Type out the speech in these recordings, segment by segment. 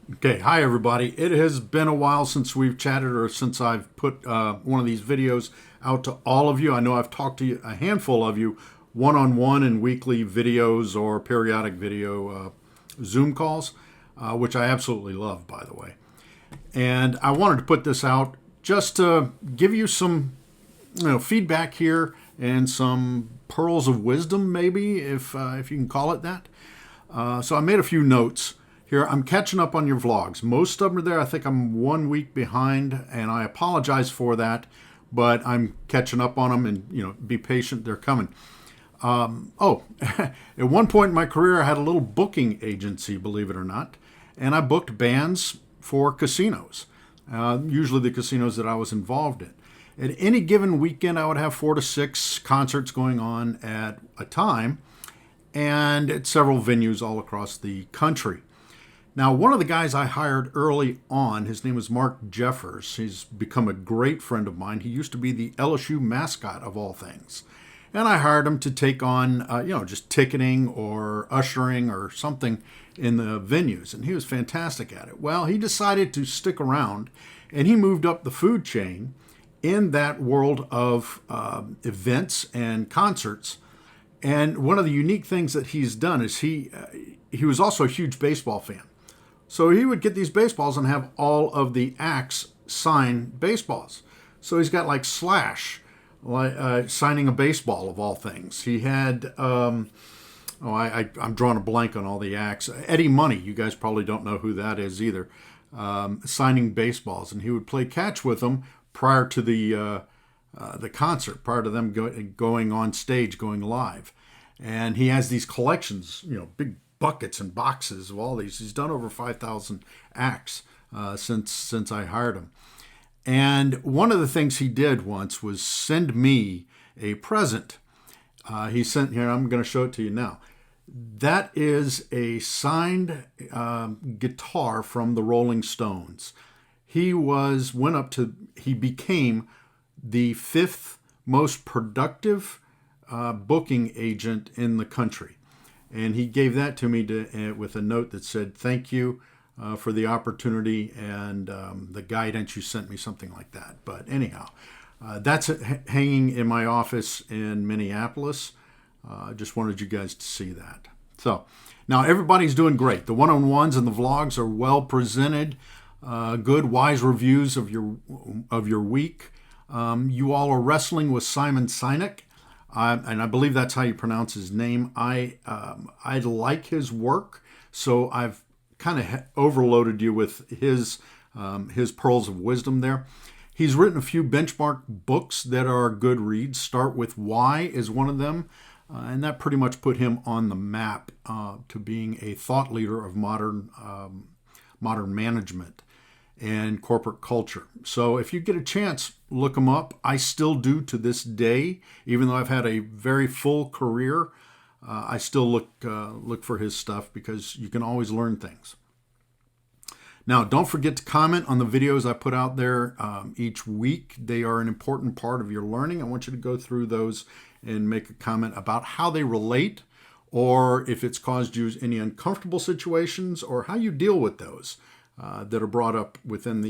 Okay, hi everybody. It has been a while since we've chatted or since I've put one of these videos out to all of you. I know I've talked to you, a handful of you one on one in weekly videos or periodic video Zoom calls, which I absolutely love, by the way. And I wanted to put this out just to give you some feedback here and some pearls of wisdom, maybe, if you can call it that. So I made a few notes here. I'm catching up on your vlogs. Most of them are there. I think I'm 1 week behind, and I apologize for that, but I'm catching up on them, and be patient. They're coming. At one point in my career, I had a little booking agency, believe it or not, and I booked bands for casinos, usually the casinos that I was involved in. At any given weekend, I would have 4 to 6 concerts going on at a time, and at several venues all across the country. Now, one of the guys I hired early on, his name is Mark Jeffers. He's become a great friend of mine. He used to be the LSU mascot of all things. And I hired him to take on, just ticketing or ushering or something in the venues. And he was fantastic at it. Well, he decided to stick around, and he moved up the food chain in that world of events and concerts. And one of the unique things that he's done is he was also a huge baseball fan. So he would get these baseballs and have all of the acts sign baseballs. So he's got like Slash signing a baseball of all things. He had, I'm drawing a blank on all the acts. Eddie Money, you guys probably don't know who that is either, signing baseballs. And he would play catch with them prior to the concert, prior to them going on stage, going live. And he has these collections, big buckets and boxes of all these. He's done over 5,000 acts since I hired him. And one of the things he did once was send me a present. He sent here, I'm going to show it to you now. That is a signed guitar from the Rolling Stones. He became the 5th most productive booking agent in the country. And he gave that to me with a note that said, thank you for the opportunity and the guidance you sent me, something like that. But anyhow, that's hanging in my office in Minneapolis. Just wanted you guys to see that. So now everybody's doing great. The one-on-ones and the vlogs are well presented. Good, wise reviews of your week. You all are wrestling with Simon Sinek. And I believe that's how you pronounce his name. I like his work, so I've kind of overloaded you with his pearls of wisdom there. He's written a few benchmark books that are good reads. Start with Why is one of them, and that pretty much put him on the map to being a thought leader of modern management and corporate culture. So if you get a chance, look them up. I still do to this day, even though I've had a very full career. I still look for his stuff because you can always learn things. Now, don't forget to comment on the videos I put out there each week. They are an important part of your learning. I want you to go through those and make a comment about how they relate, or if it's caused you any uncomfortable situations, or how you deal with those that are brought up within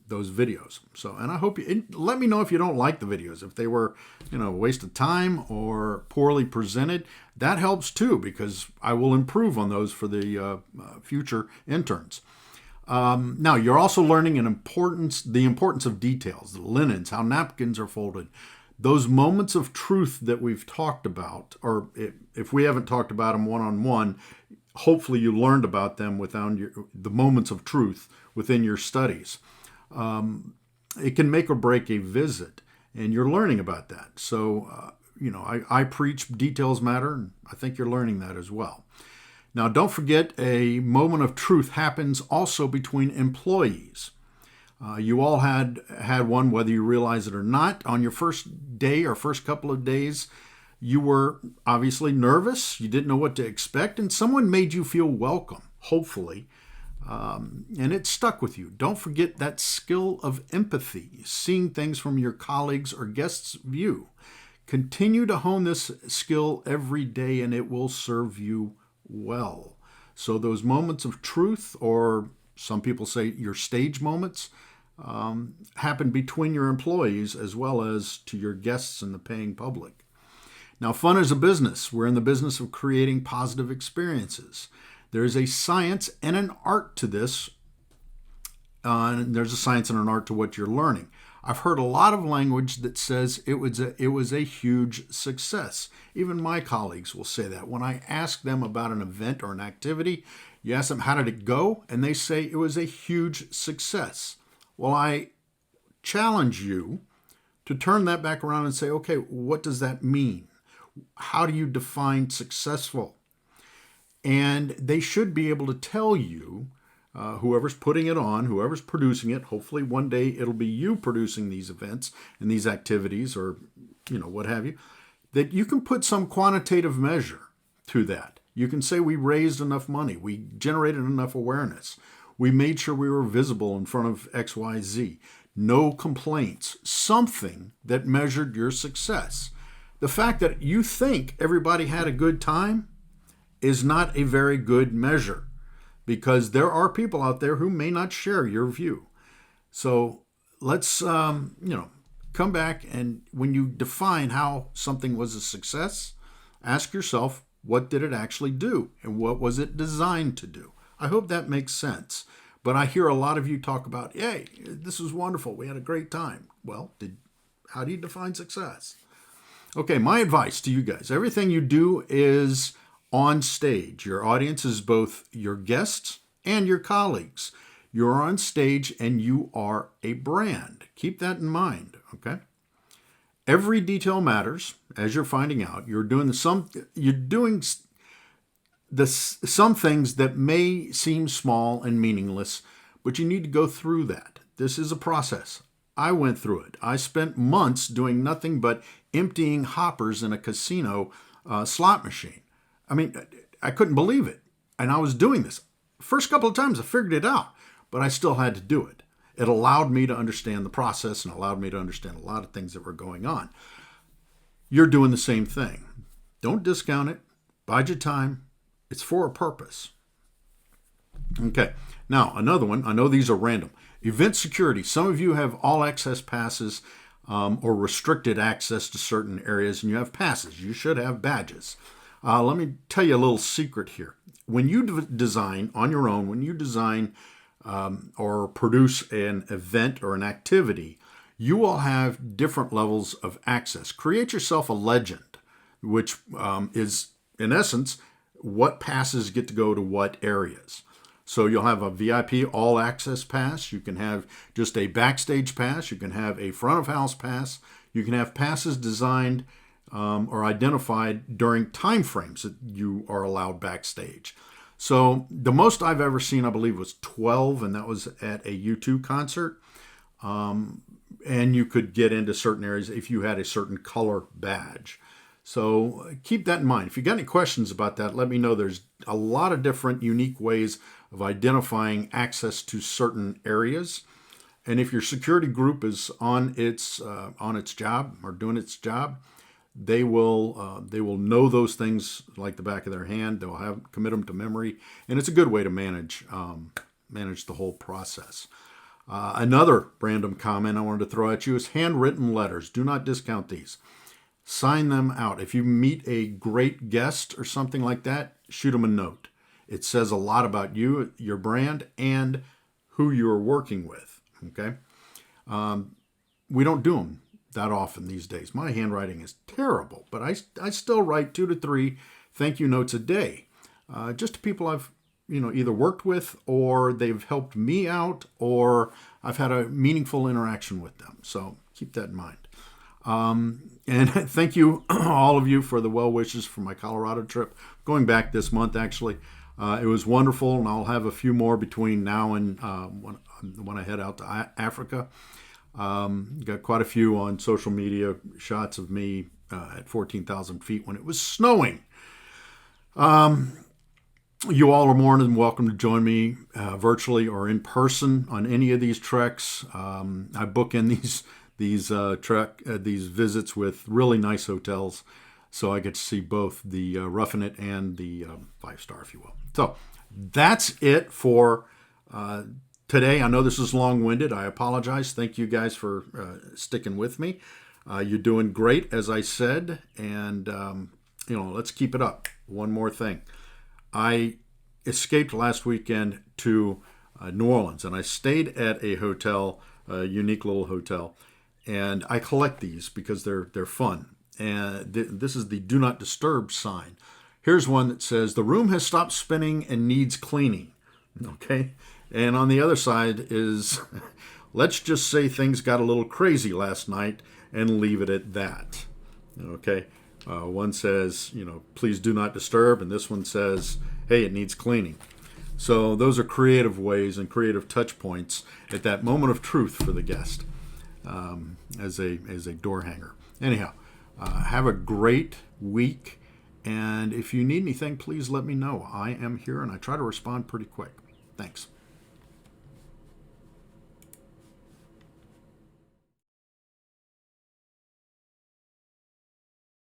those videos. So, and I hope let me know if you don't like the videos, if they were, a waste of time or poorly presented. That helps too, because I will improve on those for the future interns. Now, you're also learning the importance of details, the linens, how napkins are folded, those moments of truth that we've talked about, or if we haven't talked about them one-on-one, hopefully you learned about them within the moments of truth within your studies. It can make or break a visit, and you're learning about that. So, I preach details matter, and I think you're learning that as well. Now, don't forget, a moment of truth happens also between employees. You all had one, whether you realize it or not. On your first day or first couple of days, you were obviously nervous. You didn't know what to expect, and someone made you feel welcome, hopefully, and it stuck with you. Don't forget that skill of empathy, seeing things from your colleagues' or guests' view. Continue to hone this skill every day, and it will serve you well. So those moments of truth or some people say your stage moments, happen between your employees as well as to your guests and the paying public. Now, fun is a business. We're in the business of creating positive experiences. There is a science and an art to this. And there's a science and an art to what you're learning. I've heard a lot of language that says it was a huge success. Even my colleagues will say that. When I ask them about an event or an activity, you ask them, how did it go? And they say it was a huge success. Well, I challenge you to turn that back around and say, okay, what does that mean? How do you define successful? And they should be able to tell you, whoever's putting it on, whoever's producing it, hopefully one day it'll be you producing these events and these activities or, what have you, that you can put some quantitative measure to that. You can say we raised enough money, we generated enough awareness, we made sure we were visible in front of XYZ, no complaints, something that measured your success. The fact that you think everybody had a good time is not a very good measure, because there are people out there who may not share your view. So let's, come back, and when you define how something was a success, ask yourself, what did it actually do? And what was it designed to do? I hope that makes sense. But I hear a lot of you talk about, hey, this was wonderful. We had a great time. Well, how do you define success? Okay, my advice to you guys, everything you do is on stage. Your audience is both your guests and your colleagues. You're on stage and you are a brand. Keep that in mind, okay? Every detail matters, as you're finding out. You're doing some things that may seem small and meaningless, but you need to go through that. This is a process. I went through it. I spent months doing nothing but emptying hoppers in a casino slot machine. I mean, I couldn't believe it. And I was doing this. First couple of times I figured it out, but I still had to do it. It allowed me to understand the process and allowed me to understand a lot of things that were going on. You're doing the same thing. Don't discount it. Bide your time. It's for a purpose. Okay. Now, another one. I know these are random. Event security. Some of you have all access passes or restricted access to certain areas, and you have passes. You should have badges. Let me tell you a little secret here. When you design on your own, when you design or produce an event or an activity, you will have different levels of access. Create yourself a legend, which is, in essence, what passes get to go to what areas. So you'll have a VIP all access pass. You can have just a backstage pass. You can have a front of house pass. You can have passes designed or identified during time frames that you are allowed backstage. So the most I've ever seen, I believe, was 12, and that was at a U2 concert. And you could get into certain areas if you had a certain color badge. So keep that in mind. If you got any questions about that, let me know. There's a lot of different unique ways of identifying access to certain areas. And if your security group is on its job or doing its job, they will know those things like the back of their hand. They'll commit them to memory, and it's a good way to manage the whole process. Another random comment I wanted to throw at you is handwritten letters. Do not discount these. Sign them out. If you meet a great guest or something like that, shoot them a note. It says a lot about you, your brand, and who you're working with. Okay, we don't do them that often these days. My handwriting is terrible, but I still write 2 to 3 thank you notes a day, just to people I've either worked with, or they've helped me out, or I've had a meaningful interaction with them. So keep that in mind. And thank you, all of you, for the well wishes for my Colorado trip. Going back this month, actually. It was wonderful, and I'll have a few more between now and when I head out to Africa. Got quite a few on social media, shots of me at 14,000 feet when it was snowing. You all are more than welcome to join me virtually or in person on any of these treks. I book in these visits with really nice hotels, so I get to see both the Roughing It and the 5-star, if you will. So that's it for Today, I know this is long-winded. I apologize. Thank you guys for sticking with me. You're doing great, as I said, and let's keep it up. One more thing. I escaped last weekend to New Orleans, and I stayed at a hotel, a unique little hotel, and I collect these because they're fun. And this is the Do Not Disturb sign. Here's one that says, "The room has stopped spinning and needs cleaning." Okay? And on the other side is, "Let's just say things got a little crazy last night and leave it at that." Okay? One says, "Please do not disturb," and this one says, "Hey, it needs cleaning." So those are creative ways and creative touch points at that moment of truth for the guest as a door hanger. Anyhow, have a great week, and if you need anything, please let me know. I am here, and I try to respond pretty quick. Thanks.